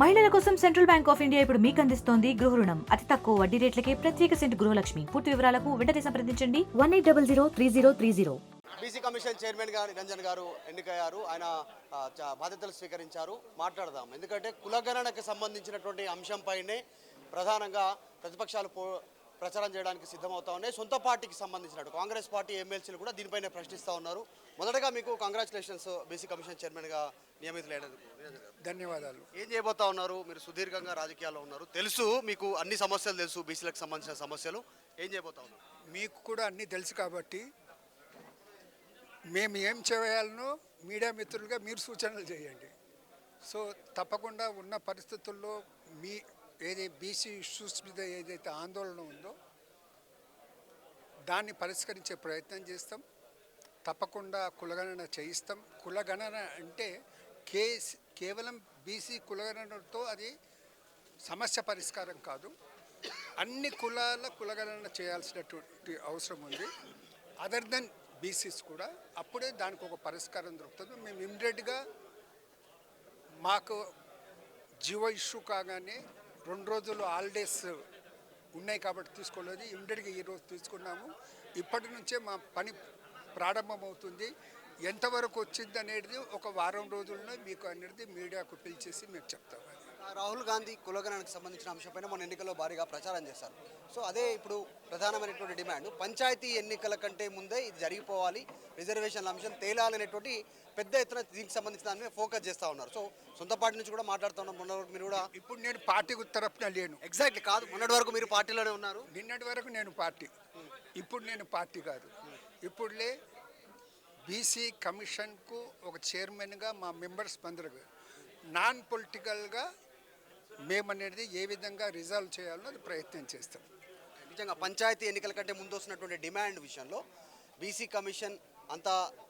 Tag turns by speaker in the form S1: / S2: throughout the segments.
S1: మహిళల కోసం central bank of India ఇప్పుడు మీకు అందిస్తోంది గృహ రుణం అతి తక్కువ వడ్డీ రేట్లకే ప్రత్యేక సెంటు గృహలక్ష్మి. పూర్తి వివరాలకు వెంటనే సంప్రదించండి 18003030.
S2: బీసీ కమిషన్ చైర్మన్ గా నిరంజన్ గారు ఎన్నికయ్యారు. ఆయన బాధ్యతలు స్వీకరించారు. మాట్లాడదాం. ఎందుకంటే కులగణనకు సంబంధించినటువంటి అంశంపైనే ప్రధానంగా ప్రతిపక్షాలు ప్రచారం చేయడానికి సిద్ధమవుతా ఉన్నాయి. సొంత పార్టీకి సంబంధించినట్టు కాంగ్రెస్ పార్టీ ఎమ్మెల్సీలు కూడా దీనిపైనే ప్రశ్నిస్తూ ఉన్నారు. మొదటగా మీకు కంగ్రాచులేషన్స్ బీసీ కమిషన్ చైర్మన్ గా నియమితులైనందుకు.
S3: ధన్యవాదాలు.
S2: ఏం చేయబోతా ఉన్నారు? మీరు సుదీర్ఘంగా రాజకీయాల్లో ఉన్నారు, తెలుసు మీకు అన్ని సమస్యలు తెలుసు, బీసీలకు సంబంధించిన సమస్యలు. ఏం చేయబోతా ఉన్నారు?
S3: మీకు కూడా అన్నీ తెలుసు కాబట్టి మేము ఏం చేయాలనో మీడియా మిత్రులుగా మీరు సూచనలు చేయండి. సో తప్పకుండా ఉన్న పరిస్థితుల్లో మీ బీసీ ఇష్యూస్ మీద ఏదైతే ఆందోళన ఉందో దాన్ని పరిష్కరించే ప్రయత్నం చేస్తాం. తప్పకుండా కులగణన చేయిస్తాం. కులగణన అంటే కేవలం బీసీ కులగణనతో అది సమస్య పరిష్కారం కాదు. అన్ని కులాల కులగణన చేయాల్సినటువంటి అవసరం ఉంది. అదర్ దెన్ బీసీస్ కూడా. అప్పుడే దానికి ఒక పరిష్కారం దొరుకుతుంది. మేము ఇమ్మీడియట్గా మాకు జీవో ఇష్యూ కాగానే 2 రోజులు హాలిడేస్ ఉన్నాయి కాబట్టి తీసుకోలేదు. ఇమ్మీడియట్గా ఈరోజు తీసుకున్నాము. ఇప్పటి నుంచే మా పని ప్రారంభమవుతుంది. ఎంతవరకు వచ్చింది అనేది ఒక వారం రోజుల్లో మీకు అనేది మీడియాకు పిలిచేసి మీకు చెప్తాం.
S2: రాహుల్ గాంధీ కులగణనకు సంబంధించిన అంశంపైన మన ఎన్నికల్లో భారీగా ప్రచారం చేశారు. సో అదే ఇప్పుడు ప్రధానమైనటువంటి డిమాండ్, పంచాయతీ ఎన్నికల కంటే ముందే ఇది జరిగిపోవాలి, రిజర్వేషన్ల అంశం తేలాలనేటువంటి పెద్ద ఎత్తున దీనికి సంబంధించిన దాని మీద ఫోకస్ చేస్తూ ఉన్నారు. సో సొంత పార్టీ నుంచి కూడా మాట్లాడుతున్నాం. మొన్న వరకు మీరు కూడా
S3: ఇప్పుడు నేను పార్టీ తరపున లేను.
S2: ఎగ్జాక్ట్లీ కాదు, మొన్నటి వరకు మీరు పార్టీలోనే ఉన్నారు.
S3: నిన్నటి వరకు నేను పార్టీ, ఇప్పుడు నేను పార్టీ కాదు. ఇప్పుడులే బీసీ కమిషన్కు ఒక చైర్మన్గా మా మెంబర్స్ అందరూ నాన్ పొలిటికల్గా మేమనేది ఏ విధంగా రిజాల్వ్ చేయాలో అది ప్రయత్నం చేస్తాం.
S2: నిజంగా పంచాయతీ ఎన్నికల కంటే ముందు వస్తున్నటువంటి డిమాండ్ విషయంలో బీసీ కమిషన్ అంత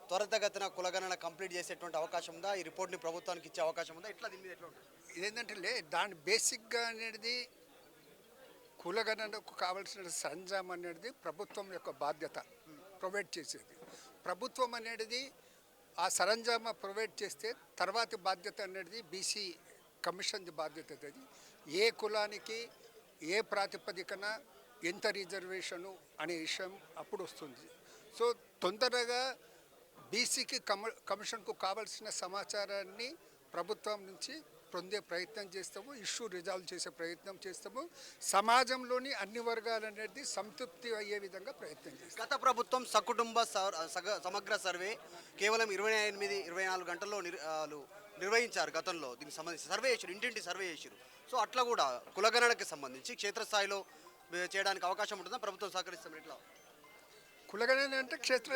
S2: త్వరితగతిన కులగణన కంప్లీట్ చేసేటువంటి అవకాశం ఉందా? ఈ రిపోర్ట్ని ప్రభుత్వానికి ఇచ్చే అవకాశం ఉందా? ఇట్లా దీని మీద ఎట్లా ఉంటుంది?
S3: ఇదేంటంటే దాని బేసిక్గా అనేది కులగణనకు కావాల్సిన సరంజామం అనేది ప్రభుత్వం యొక్క బాధ్యత ప్రొవైడ్ చేసేది. ప్రభుత్వం అనేది ఆ సరంజామా ప్రొవైడ్ చేస్తే తర్వాతి బాధ్యత అనేది బీసీ కమిషన్ది బాధ్యత. అది ఏ కులానికి ఏ ప్రాతిపదికన ఎంత రిజర్వేషను అనే విషయం అప్పుడు వస్తుంది. సో తొందరగా బీసీకి కమిషన్కు కావాల్సిన సమాచారాన్ని ప్రభుత్వం నుంచి పొందే ప్రయత్నం చేస్తాము. ఇష్యూ రిజాల్వ్ చేసే ప్రయత్నం చేస్తాము. సమాజంలోని అన్ని వర్గాలు అనేది సంతృప్తి అయ్యే విధంగా ప్రయత్నం చేస్తాం.
S2: గత ప్రభుత్వం సకుటుంబ సమగ్ర సర్వే కేవలం 24 గంటల్లో నిర్వహించారు. గతంలో దీనికి సంబంధించి సర్వే చేశారు, ఇంటింటి సర్వే చేశారు. సో అట్లా కూడా కులగణనకి సంబంధించి క్షేత్రస్థాయిలో చేయడానికి అవకాశం ఉంటుందా? ప్రభుత్వం సహకరిస్తాం. ఇట్లా
S3: కులగణన అంటే క్షేత్ర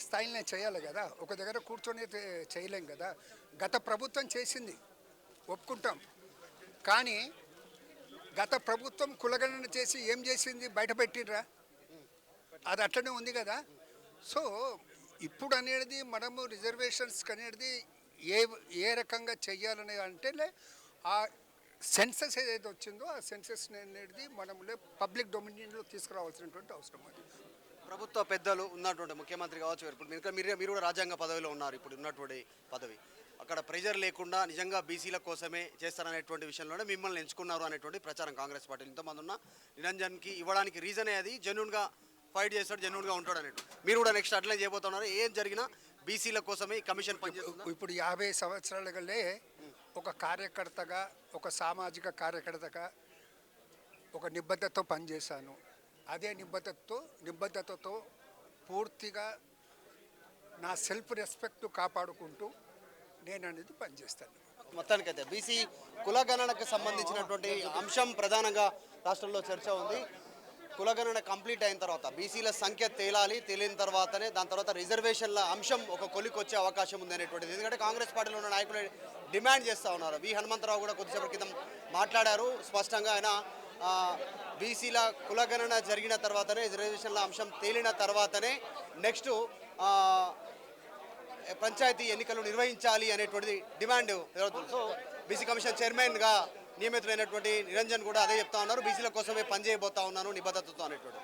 S3: స్థాయిలోనే చేయాలి కదా, ఒక దగ్గర కూర్చొని చేయలేం కదా. గత ప్రభుత్వం చేసింది, ఒప్పుకుంటాం. కానీ గత ప్రభుత్వం కులగణన చేసి ఏం చేసింది? బయట పెట్టిర్రా? అది అట్లనే ఉంది కదా. సో ఇప్పుడు అనేది మనము రిజర్వేషన్స్ అనేది ఏ రకంగా చెయ్యాలనే అంటే ఆ సెన్సెస్ ఏదైతే వచ్చిందో ఆ సెన్సెస్ అనేది మనము పబ్లిక్ డొమినియన్లో తీసుకురావాల్సినటువంటి అవసరం. అది
S2: ప్రభుత్వ పెద్దలు ఉన్నటువంటి ముఖ్యమంత్రి కావచ్చు, ఇప్పుడు మీరు కూడా రాజ్యాంగ పదవిలో ఉన్నారు, ఇప్పుడు ఉన్నటువంటి పదవి, అక్కడ ప్రెజర్ లేకుండా నిజంగా బీసీల కోసమే చేస్తారనేటువంటి విషయంలోనే మిమ్మల్ని ఎంచుకున్నారు అనేటువంటి ప్రచారం కాంగ్రెస్ పార్టీలు ఇంతమంది ఉన్న నిరంజన్కి ఇవ్వడానికి రీజనే అది. జెన్యూన్గా ఫైట్ చేస్తాడు, జెన్యూన్గా ఉంటాడు అన్నట్టు. మీరు కూడా నెక్స్ట్ అట్లనే చేయబోతున్నారు. ఏం జరిగినా బీసీల కోసమే కమిషన్ పనిచేస్తుంది.
S3: ఇప్పుడు 50 సంవత్సరాలుగానే ఒక కార్యకర్తగా, ఒక సామాజిక కార్యకర్తగా ఒక నిబద్ధతతో పనిచేశాను. అదే నిబద్ధతతో పూర్తిగా నా సెల్ఫ్ రెస్పెక్ట్ కాపాడుకుంటూ నేను అనేది పనిచేస్తాను.
S2: మొత్తానికైతే బీసీ కులగణనకు సంబంధించినటువంటి అంశం ప్రధానంగా రాష్ట్రంలో చర్చ ఉంది. కులగణన కంప్లీట్ అయిన తర్వాత బీసీల సంఖ్య తేలిన తర్వాతనే దాని తర్వాత రిజర్వేషన్ల అంశం ఒక కొలికొచ్చే అవకాశం ఉంది అనేటువంటిది. ఎందుకంటే కాంగ్రెస్ పార్టీలో ఉన్న నాయకులు డిమాండ్ చేస్తూ ఉన్నారు. వి హనుమంతరావు కూడా కొద్దిసేపటి క్రితం మాట్లాడారు. స్పష్టంగా ఆయన బీసీల కులగణన జరిగిన తర్వాతనే, రిజర్వేషన్ల అంశం తేలిన తర్వాతనే నెక్స్ట్ పంచాయతీ ఎన్నికలు నిర్వహించాలి అనేటువంటిది డిమాండ్ జరుగుతుంది. సో బీసీ కమిషన్ చైర్మన్గా నియమితులైనటువంటి నిరంజన్ కూడా అదే చెప్తా ఉన్నారు. బీసీల కోసమే పనిచేయబోతా ఉన్నాను నిబద్ధతతో అనేటువంటి.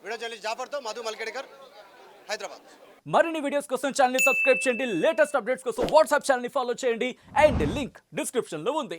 S2: వీడియో జర్నలిస్ట్ జాఫర్తో మధు మల్కేడ్కర్, హైదరాబాద్.
S4: మరిన్ని వీడియోస్ కోసం ఛానల్ ని సబ్స్క్రైబ్ చేయండి. లేటెస్ట్ అప్డేట్స్ కోసం వాట్సాప్ ఛానల్ ని ఫాలో చేయండి. అండ్ లింక్ డిస్క్రిప్షన్ లో ఉంది.